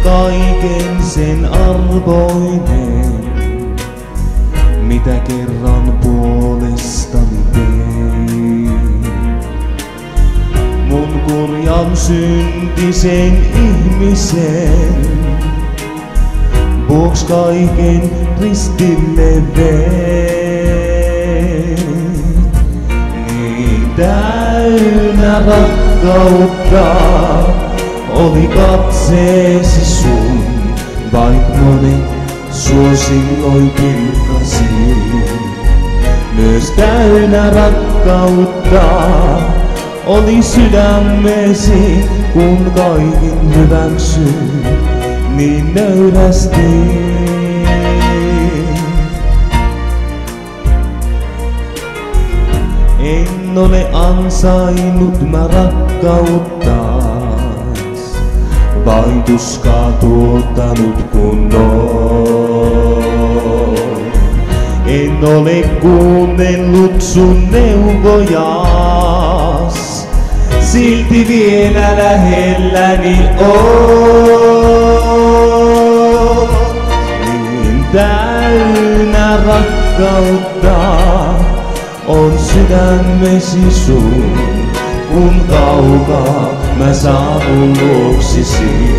kaiken sen arvoinen, mitä kerran puolestani tein. Mun kurjan syntisen ihmisen vuoks kaiken ristille veit. Niin täynnä rakkautta oli katseesi sun, vaik monen sua silloin pilkasi. Myös täynnä rakkautta oli sydämesi, kun kaiken hyväksyin niin nöyrästi. En ole ansainnut mä rakkauttas, vain tuskaa tuottanut kunnon. En ole kuunnellut sun neuvojas, silti vielä lähelläni oot. Niin täynnä rakkautta on sydämesi sun, kun kaukaa mä saavun luoksisi.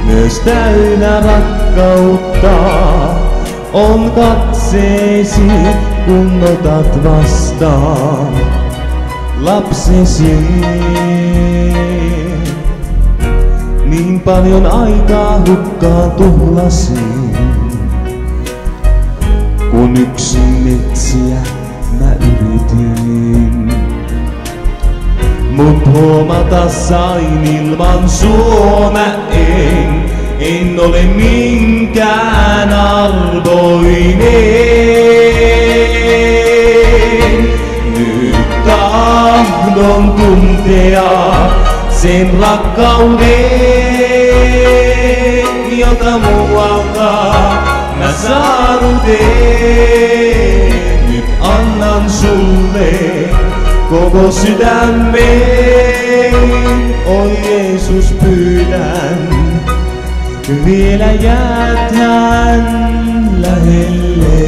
Myös täynnä rakkautta on katseesi, kun otat vastaan lapsesi. Niin paljon aikaa hukkaan tuhlasin, kun yksin etsiä mä yritin. Mut huomata sain ilman sua mä en ole minkään arvoinen. Nyt tahdon tuntea sen rakkauden, jota muualta mä saanut en. Nyt annan sulle koko sydämen, oi Jeesus pyydän, vielä jäät hän lähelle.